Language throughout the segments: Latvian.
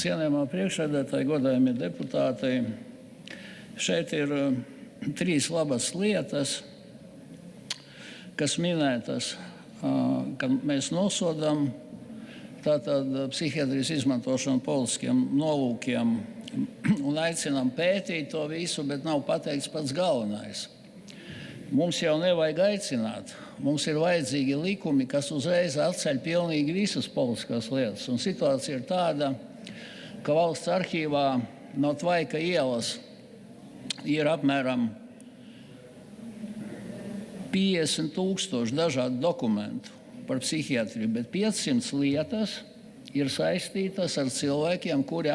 Cienējamā priekšsēdētāji, godājamie deputāti, šeit ir trīs labas lietas, kas minētas, kad mēs nosodām tātad psihiatrijas izmantošanu politiskiem nolūkiem un aicinām pētīt to visu, bet nav pateikts pats galvenais. Mums jau nevajag aicināt. Mums ir vajadzīgi likumi, kas uzreiz atceļ pilnīgi visas politiskās lietas. Un situācija ir tāda, ka valsts arhīvā no Tvaika ielas ir apmēram 50,000 dažādu dokumentu par psihiatriju, bet 500 lietas ir saistītas ar cilvēkiem, kuri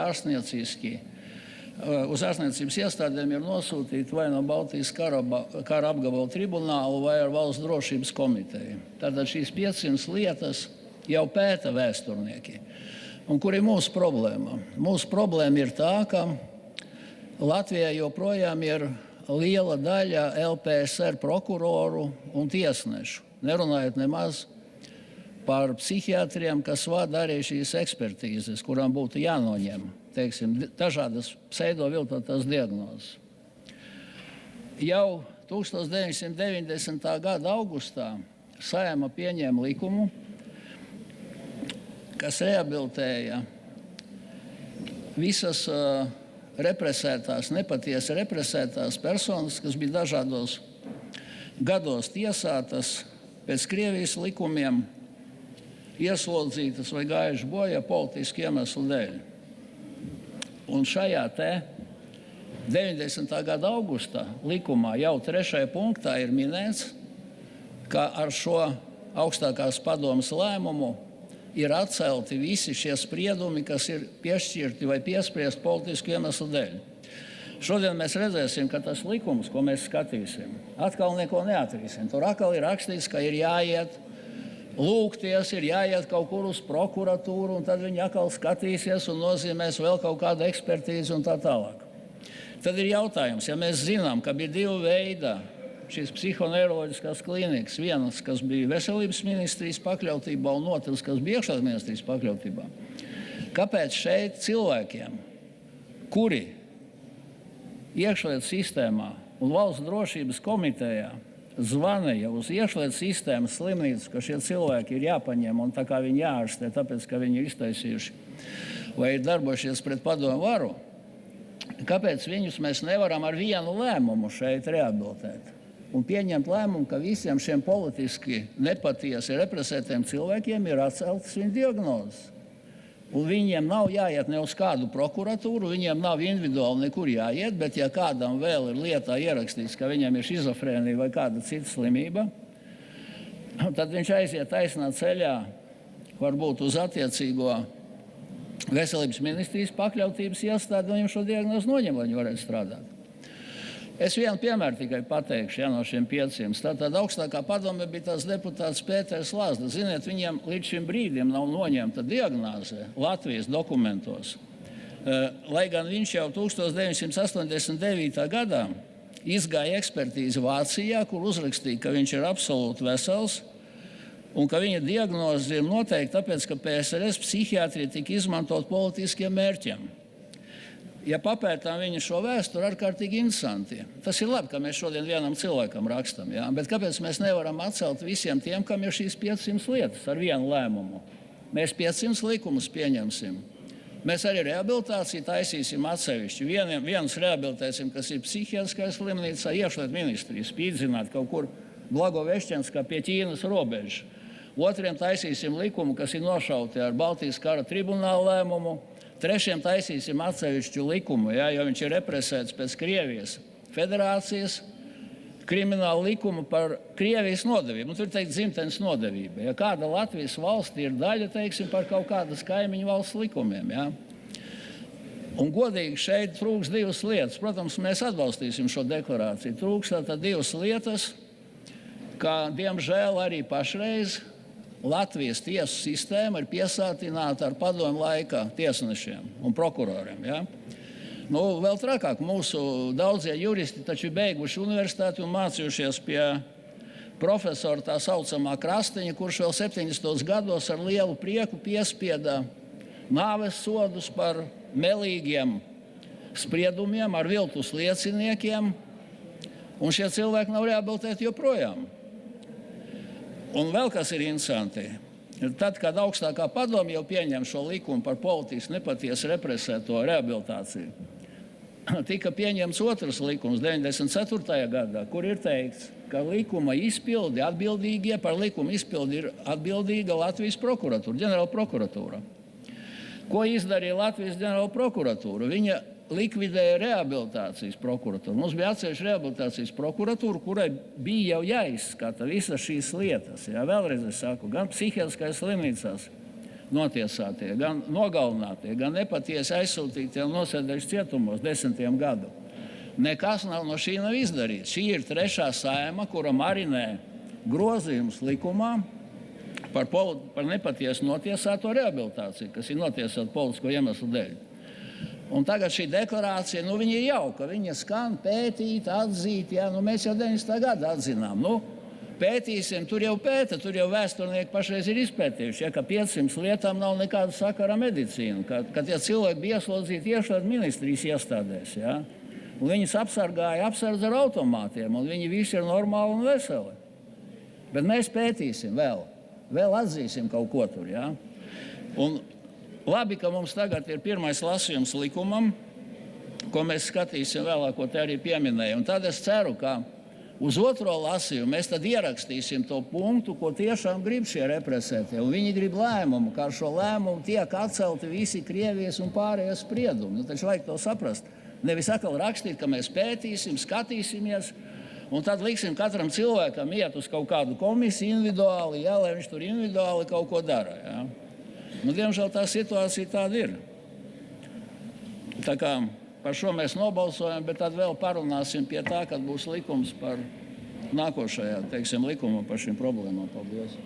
uz ārstniecības iestādēm ir nosūtīti vai no Baltijas kara apgabala tribunālu vai ar valsts drošības komiteju. Tātad šīs 500 lietas jau pēta vēsturnieki. Un kur ir mūsu problēma? Mūsu problēma ir tā, ka Latvijā joprojām ir liela daļa LPSR prokuroru un tiesnešu, nerunājot nemaz par psihiatriem, kas vada arī šīs ekspertīzes, kurām būtu jānoņem, dažādas pseidoviltotās diagnozes. Jau 1990. gada augustā Saeima pieņēma likumu, kas rehabilitēja visas nepatiesi represētās personas, kas bija dažādos gados tiesātas pēc Krievijas likumiem, ieslodzītas vai gājuši bojā politisku iemeslu dēļ. Un šajā 90. gada augustā likumā jau 3. punktā ir minēts, ka ar šo augstākās padomes lēmumu ir atcelti visi šie spriedumi, kas ir piešķirti vai piespriesti politisku iemeslu dēļ. Šodien mēs redzēsim, ka tas likums, ko mēs skatīsim, atkal neko neatrisinās. Tur atkal ir rakstīts, ka ir jāiet lūgties, ir jāiet kaut kur uz prokuratūru, un tad viņi atkal skatīsies un nozīmēs vēl kaut kādu ekspertīzi un tā tālāk. Tad ir jautājums, ja mēs zinām, ka bija divi veidi šīs psihoneiroloģiskās klīnikas, vienas, kas bija veselības ministrijas pakļautībā, un otrs, kas bija iekšlietu ministrijas pakļautībā. Kāpēc šeit cilvēkiem, kuri iekšlietu sistēmā un valsts drošības komitejā zvanīja uz iekšlietu sistēmas slimnīcu, ka šie cilvēki ir jāpaņem un tā kā viņi jāārstē, tāpēc, ka viņi ir iztaisījuši vai ir darbojušies pret padomu varu, kāpēc viņus mēs nevaram ar vienu lēmumu šeit rehabilitēt? Un pieņemt lēmumu, ka visiem šiem politiski nepatiesi represētiem cilvēkiem ir atceltas viņu diagnozes. Un viņiem nav jāiet ne uz kādu prokuratūru, viņiem nav individuāli nekur jāiet, bet ja kādam vēl ir lietā ierakstīts, ka viņam ir šizofrēnija vai kāda cita slimība, tad viņš aiziet taisnā ceļā, varbūt uz attiecīgo veselības ministrijas pakļautības iestādi, un viņam šo diagnozi noņem, lai viņi varētu strādāt. Es vienu piemēru tikai pateikšu no šiem 500. Tātad augstākā padome bija tās deputāts Pēters Lazda. Ziniet, viņiem līdz šim brīdim nav noņemta diagnoze Latvijas dokumentos. Lai gan viņš jau 1989. gadā izgāja ekspertīzi Vācijā, kur uzrakstīja, ka viņš ir absolūti vesels un ka viņa diagnoze ir noteikti tāpēc, ka PSRS psihiatrija tika izmantot politiskiem mērķiem. Ja papētām viņu šo vēsturi, ārkārtīgi interesanti. Tas ir labi, ka mēs šodien vienam cilvēkam rakstam, jā? Bet kāpēc mēs nevaram atcelt visiem tiem, kam ir šīs 500 lietas ar vienu lēmumu? Mēs 500 likumus pieņemsim. Mēs arī rehabilitāciju taisīsim atsevišķi. Vienus rehabilitēsim, kas ir psihiatriskā slimnīcā, iekšlietu ministrijas, spīdzināt kaut kur Blagovešķenskā pie Ķīnas robežas. Otriem taisīsim likumu, kas ir nošauti ar Baltijas kara tribunāla lēmumu. Trešiem taisīsim atsevišķu likumu, jo viņš ir represēts pēc Krievijas federācijas krimināla likuma par Krievijas nodevību. Tur teikt dzimtenes nodevība. Ja kāda Latvijas valsti ir daļa, par kaut kādas kaimiņu valsts likumiem. Ja? Un godīgi šeit trūks divas lietas. Protams, mēs atbalstīsim šo deklarāciju. Trūks tātad divas lietas, ka, diemžēl, arī pašreiz Latvijas tiesu sistēma ir piesātināta ar padomu laikā tiesnešiem un prokuroriem. Ja? Vēl trakāk, mūsu daudzie juristi taču beiguši universitāti un mācījušies pie profesora tā saucamā Krasteņa, kurš vēl 70. gados ar lielu prieku piespieda nāves sodus par melīgiem spriedumiem ar viltus lieciniekiem, un šie cilvēki nav rehabilitēti joprojām. Un vēl kas ir interesanti, tad, kad augstākā padome jau pieņem šo likumu par politiski nepatiesu represēto rehabilitāciju, tika pieņemts otrs likums 94. gadā, kur ir teikts, ka likuma izpildi atbildīgie par likuma izpildi ir atbildīga Latvijas prokuratūra, ģenerāla prokuratūra. Ko izdarīja Latvijas ģenerāla prokuratūra? Viņa likvidēja rehabilitācijas prokuratūru. Mums bija atsevišķa rehabilitācijas prokuratūra, kurai bija jau jāizskata visas šīs lietas. Jā, vēlreiz es saku, gan psihiatriskās slimnīcās notiesātie, gan nogalinātie, gan nepatiesi aizsūtītie un nosēdējuši cietumos 10 gadu. Nekas no šī nav izdarīts. Šī ir trešā Saeima, kura marinē grozījumus likumā par nepatiesu notiesāto rehabilitāciju, kas ir notiesāta politisko iemeslu dēļ. Un tagad šī deklarācija, viņa ir jauka, viņa skan pētīt, atzīt, mēs jau 90. gadu atzinām. Pētīsim, tur jau pēta, tur jau vēsturnieki pašreiz ir izpētījuši, ka 500 lietām nav nekāda sakara medicīnu, ka tie cilvēki bija ieslodzīti iekšlietu ministrijas iestādēs, ja? Un viņus apsardz ar automātiem, un viņi visi ir normāli un veseli. Bet mēs pētīsim vēl atzīsim kaut ko tur, ja? Un labi, ka mums tagad ir pirmais lasījums likumam, ko mēs skatīsim vēlāk, ko te arī pieminēju. Un tad es ceru, ka uz otro lasījumu mēs tad ierakstīsim to punktu, ko tiešām grib šie represētie. Un viņi grib lēmumu, kā ar šo lēmumu tiek atcelti visi Krievijas un pārējie spriedumi. Taču vajag to saprast. Nevis atkal rakstīt, ka mēs pētīsim, skatīsimies, un tad liksim katram cilvēkam iet uz kaut kādu komisiju individuāli, lai viņš tur individuāli kaut ko dara. Ja? Diemžēl tā situācija tāda ir. Tā kā par šo mēs nobalsojam, bet tad vēl parunāsim pie tā, kad būs likums par nākošajā, likumu par šīm problēmām. Paldies!